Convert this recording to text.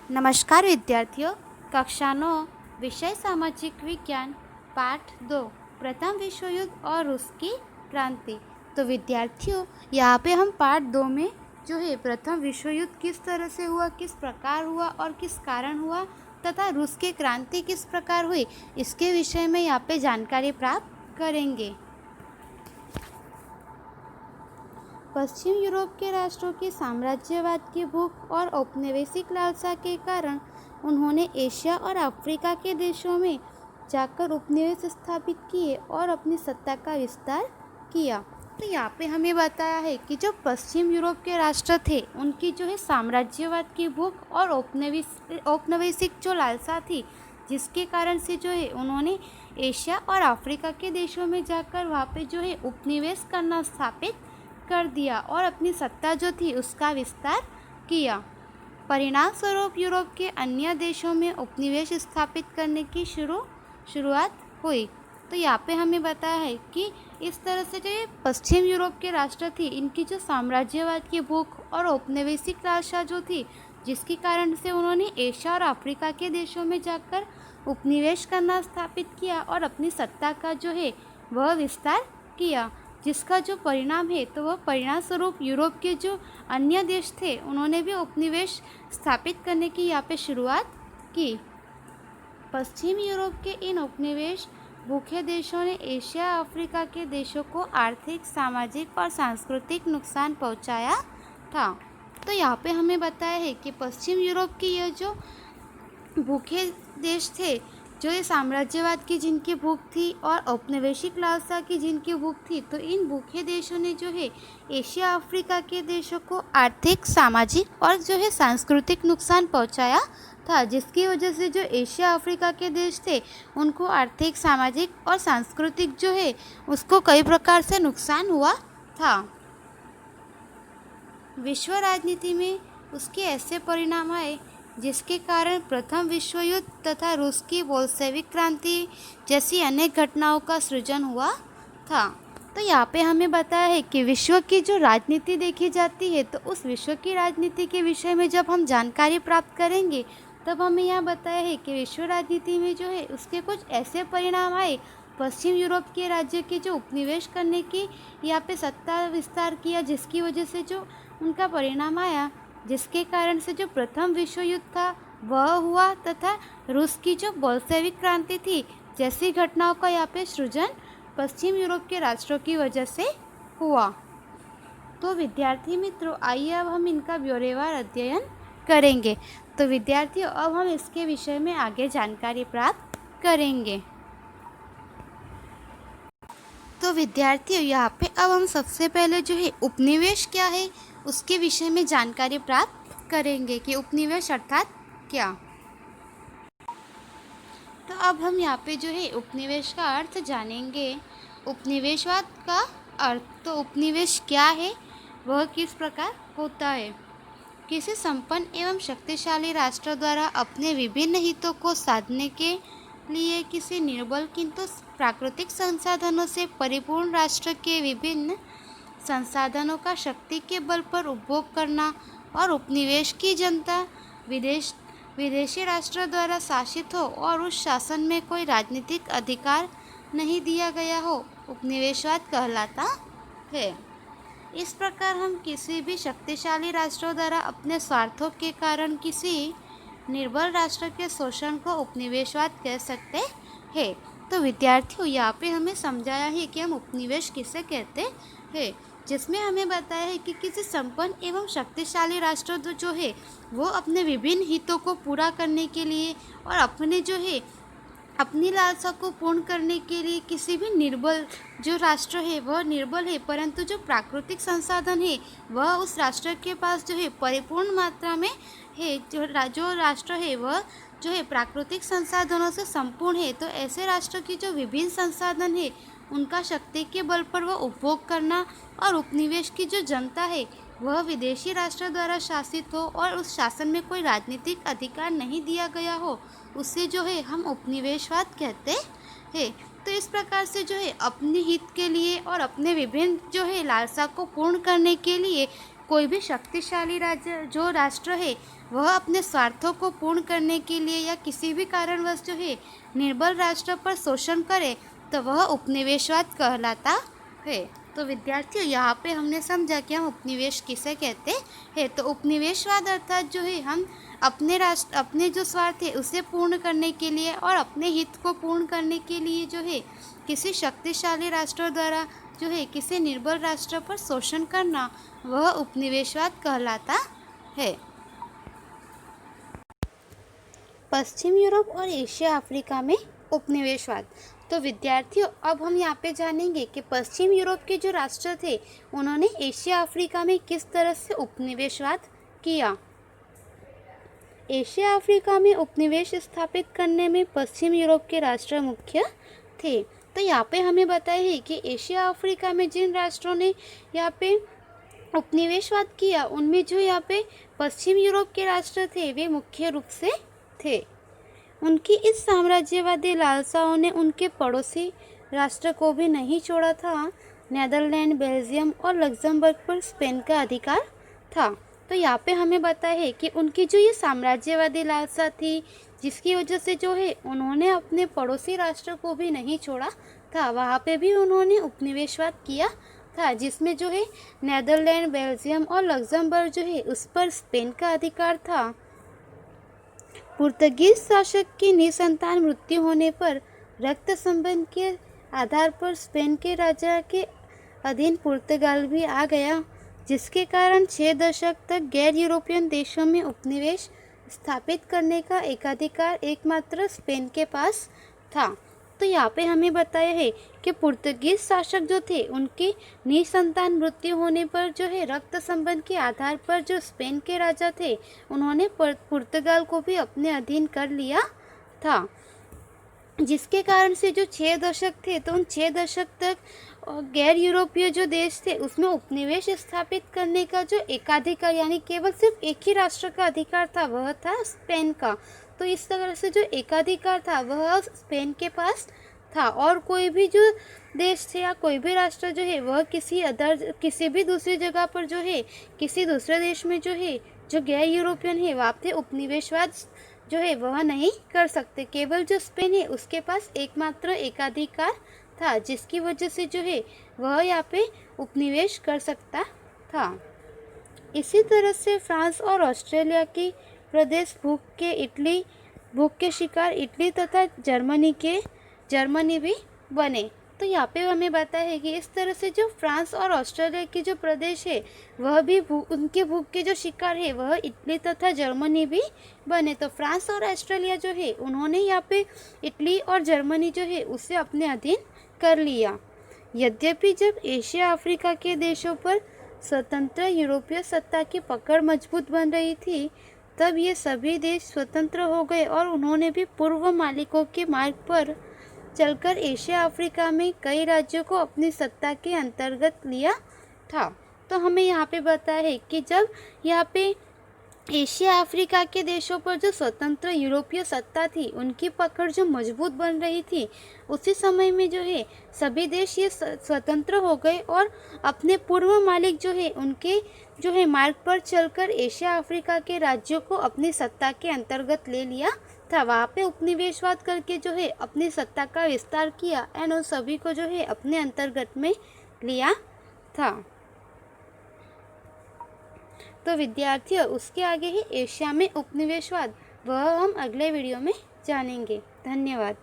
नमस्कार विद्यार्थियों। कक्षा 9 विषय सामाजिक विज्ञान पाठ 2 प्रथम विश्व युद्ध और रूस की क्रांति। तो विद्यार्थियों, यहाँ पे हम पाठ 2 में जो है प्रथम विश्व युद्ध किस तरह से हुआ, किस प्रकार हुआ और किस कारण हुआ तथा रूस की क्रांति किस प्रकार हुई, इसके विषय में यहाँ पे जानकारी प्राप्त करेंगे। पश्चिम यूरोप के राष्ट्रों की साम्राज्यवाद की भूख और औपनिवेशिक लालसा के कारण उन्होंने एशिया और अफ्रीका के देशों में जाकर उपनिवेश स्थापित किए और अपनी सत्ता का विस्तार किया। तो यहाँ पे हमें बताया है कि जो पश्चिम यूरोप के राष्ट्र थे उनकी जो है साम्राज्यवाद की भूख और औपनिवेशिक जो लालसा थी, जिसके कारण से जो है उन्होंने एशिया और अफ्रीका के देशों में जाकर वहाँ पे जो है उपनिवेश करना स्थापित कर दिया और अपनी सत्ता जो थी उसका विस्तार किया। परिणाम स्वरूप यूरोप के अन्य देशों में उपनिवेश स्थापित करने की शुरुआत हुई। तो यहाँ पे हमें बताया है कि इस तरह से जो पश्चिम यूरोप के राष्ट्र थी, इनकी जो साम्राज्यवाद की भूख और औपनिवेशिक लालसा जो थी, जिसके कारण से उन्होंने एशिया और अफ्रीका के देशों में जाकर उपनिवेश करना स्थापित किया और अपनी सत्ता का जो है वह विस्तार किया, जिसका जो परिणाम है तो वह परिणाम स्वरूप यूरोप के जो अन्य देश थे उन्होंने भी उपनिवेश स्थापित करने की यहाँ पे शुरुआत की। पश्चिम यूरोप के इन उपनिवेश भूखे देशों ने एशिया अफ्रीका के देशों को आर्थिक, सामाजिक और सांस्कृतिक नुकसान पहुंचाया था। तो यहाँ पे हमें बताया है कि पश्चिम यूरोप के ये जो भूखे देश थे, जो ये साम्राज्यवाद की जिनकी भूख थी और औपनिवेशिक लालसा की जिनकी भूख थी, तो इन भूखे देशों ने जो है एशिया अफ्रीका के देशों को आर्थिक, सामाजिक और जो है सांस्कृतिक नुकसान पहुंचाया था, जिसकी वजह से जो एशिया अफ्रीका के देश थे उनको आर्थिक, सामाजिक और सांस्कृतिक जो है उसको कई प्रकार से नुकसान हुआ था। विश्व राजनीति में उसके ऐसे परिणाम आए जिसके कारण प्रथम विश्व युद्ध तथा रूस की बोल्शेविक क्रांति जैसी अनेक घटनाओं का सृजन हुआ था। तो यहाँ पे हमें बताया है कि विश्व की जो राजनीति देखी जाती है, तो उस विश्व की राजनीति के विषय में जब हम जानकारी प्राप्त करेंगे तब हमें यहाँ बताया है कि विश्व राजनीति में जो है उसके कुछ ऐसे परिणाम आए। पश्चिम यूरोप के राज्य के जो उपनिवेश करने की यहाँ पे सत्ता विस्तार किया, जिसकी वजह से जो उनका परिणाम आया, जिसके कारण से जो प्रथम विश्व युद्ध था वह हुआ तथा रूस की जो बोल्शेविक क्रांति थी जैसी घटनाओं का यहाँ पे सृजन पश्चिम यूरोप के राष्ट्रों की वजह से हुआ। तो विद्यार्थी मित्रों, आइए अब हम इनका ब्यौरेवार अध्ययन करेंगे। तो विद्यार्थियों, अब हम इसके विषय में आगे जानकारी प्राप्त करेंगे। तो विद्यार्थियों, यहाँ पे अब हम सबसे पहले जो है उपनिवेश क्या है उसके विषय में जानकारी प्राप्त करेंगे कि उपनिवेश अर्थात क्या। तो अब हम यहाँ पे जो है उपनिवेश का अर्थ जानेंगे। उपनिवेशवाद का अर्थ, तो उपनिवेश क्या है, वह किस प्रकार होता है। किसी संपन्न एवं शक्तिशाली राष्ट्र द्वारा अपने विभिन्न हितों को साधने के लिए किसी निर्बल किंतु प्राकृतिक संसाधनों से परिपूर्ण राष्ट्र के विभिन्न संसाधनों का शक्ति के बल पर उपभोग करना और उपनिवेश की जनता विदेशी राष्ट्र द्वारा शासित हो और उस शासन में कोई राजनीतिक अधिकार नहीं दिया गया हो, उपनिवेशवाद कहलाता है। इस प्रकार हम किसी भी शक्तिशाली राष्ट्रों द्वारा अपने स्वार्थों के कारण किसी निर्बल राष्ट्र के शोषण को उपनिवेशवाद कह सकते हैं। तो विद्यार्थियों, यहाँ पे हमें समझाया है कि हम उपनिवेश किसे कहते हैं, जिसमें हमें बताया है कि किसी संपन्न एवं शक्तिशाली राष्ट्र जो है वो अपने विभिन्न हितों को पूरा करने के लिए और अपने जो है अपनी लालसा को पूर्ण करने के लिए किसी भी निर्बल जो राष्ट्र है वह निर्बल है, परंतु जो प्राकृतिक संसाधन है वह उस राष्ट्र के पास जो है परिपूर्ण मात्रा में है। जो राष्ट्र है वह जो है प्राकृतिक संसाधनों से संपूर्ण है। तो ऐसे राष्ट्र की जो विभिन्न संसाधन है उनका शक्ति के बल पर वह उपभोग करना और उपनिवेश की जो जनता है वह विदेशी राष्ट्र द्वारा शासित हो और उस शासन में कोई राजनीतिक अधिकार नहीं दिया गया हो, उससे जो है हम उपनिवेशवाद कहते हैं। तो इस प्रकार से जो है अपने हित के लिए और अपने विभिन्न जो है लालसा को पूर्ण करने के लिए कोई भी शक्तिशाली राज्य जो राष्ट्र है वह अपने स्वार्थों को पूर्ण करने के लिए या किसी भी कारणवश जो है निर्बल राष्ट्र पर शोषण करे तो वह उपनिवेशवाद कहलाता है। तो विद्यार्थियों, यहाँ पे हमने समझा कि हम उपनिवेश किसे कहते हैं। तो उपनिवेशवाद अर्थात जो है हम अपने जो स्वार्थ है उसे पूर्ण करने के लिए और अपने हित को पूर्ण करने के लिए जो है किसी शक्तिशाली राष्ट्र द्वारा जो है किसी निर्बल राष्ट्र पर शोषण करना, वह उपनिवेशवाद कहलाता है। पश्चिम यूरोप और एशिया अफ्रीका में उपनिवेशवाद। तो विद्यार्थियों, अब हम यहाँ पे जानेंगे कि पश्चिम यूरोप के जो राष्ट्र थे उन्होंने एशिया अफ्रीका में किस तरह से उपनिवेशवाद किया। एशिया अफ्रीका में उपनिवेश स्थापित करने में पश्चिम यूरोप के राष्ट्र मुख्य थे। तो यहाँ पे हमें बताया है कि एशिया अफ्रीका में जिन राष्ट्रों ने यहाँ पे उपनिवेशवाद किया उनमें जो यहाँ पे पश्चिम यूरोप के राष्ट्र थे वे मुख्य रूप से थे। उनकी इस साम्राज्यवादी लालसाओं ने उनके पड़ोसी राष्ट्र को भी नहीं छोड़ा था। नीदरलैंड, बेल्जियम और लग्जमबर्ग पर स्पेन का अधिकार था। तो यहाँ पे हमें बताया है कि उनकी जो ये साम्राज्यवादी लालसा थी जिसकी वजह से जो है उन्होंने अपने पड़ोसी राष्ट्र को भी नहीं छोड़ा था, वहाँ पे भी उन्होंने उपनिवेशवाद किया था, जिसमें जो है नीदरलैंड, बेल्जियम और लग्जमबर्ग जो है उस पर स्पेन का अधिकार था। पुर्तगीज शासक की निसंतान मृत्यु होने पर रक्त संबंध के आधार पर स्पेन के राजा के अधीन पुर्तगाल भी आ गया, जिसके कारण 6 दशक तक गैर यूरोपियन देशों में उपनिवेश स्थापित करने का एकाधिकार एकमात्र स्पेन के पास था। तो यहाँ पे हमें बताया है कि पुर्तगीज शासक जो थे उनकी निसंतान मृत्यु होने पर जो है रक्त संबंध के आधार पर जो स्पेन के राजा थे उन्होंने पुर्तगाल को भी अपने अधीन कर लिया था, जिसके कारण से जो 6 दशक थे तो उन 6 दशक तक गैर यूरोपीय जो देश थे उसमें उपनिवेश स्थापित करने का जो एकाधिकार यानी केवल सिर्फ एक ही राष्ट्र का अधिकार था वह था स्पेन का। तो इस तरह से जो एकाधिकार था वह स्पेन के पास था और कोई भी जो देश थे या कोई भी राष्ट्र जो है वह किसी भी दूसरी जगह पर जो है किसी दूसरे देश में जो है जो गैर यूरोपियन है वहाँ पे उपनिवेशवाद जो है वह नहीं कर सकते। केवल जो स्पेन है उसके पास एकमात्र एकाधिकार था, जिसकी वजह से जो है वह यहाँ पे उपनिवेश कर सकता था। इसी तरह से फ्रांस और ऑस्ट्रेलिया की प्रदेश भूख के शिकार इटली तथा जर्मनी भी बने। तो यहाँ पे हमें बताया है कि इस तरह से जो फ्रांस और ऑस्ट्रेलिया की जो प्रदेश है वह भी उनके भूख के जो शिकार है वह इटली तथा जर्मनी भी बने। तो फ्रांस और ऑस्ट्रेलिया जो है उन्होंने यहाँ पे इटली और जर्मनी जो है उसे अपने अधीन कर लिया। यद्यपि जब एशिया अफ्रीका के देशों पर स्वतंत्र यूरोपीय सत्ता की पकड़ मजबूत बन रही थी तब ये सभी देश स्वतंत्र हो गए और उन्होंने भी पूर्व मालिकों के मार्ग पर चलकर एशिया अफ्रीका में कई राज्यों को अपनी सत्ता के अंतर्गत लिया था। तो हमें यहाँ पे बताया है कि जब यहाँ पे एशिया अफ्रीका के देशों पर जो स्वतंत्र यूरोपीय सत्ता थी उनकी पकड़ जो मजबूत बन रही थी उसी समय में जो है सभी देश ये स्वतंत्र हो गए और अपने पूर्व मालिक जो है उनके जो है मार्ग पर चलकर एशिया अफ्रीका के राज्यों को अपनी सत्ता के अंतर्गत ले लिया था। वहाँ पे उपनिवेशवाद करके जो है अपनी सत्ता का विस्तार किया एंड उन सभी को जो है अपने अंतर्गत में लिया था। तो विद्यार्थियों, उसके आगे ही एशिया में उपनिवेशवाद वह हम अगले वीडियो में जानेंगे। धन्यवाद।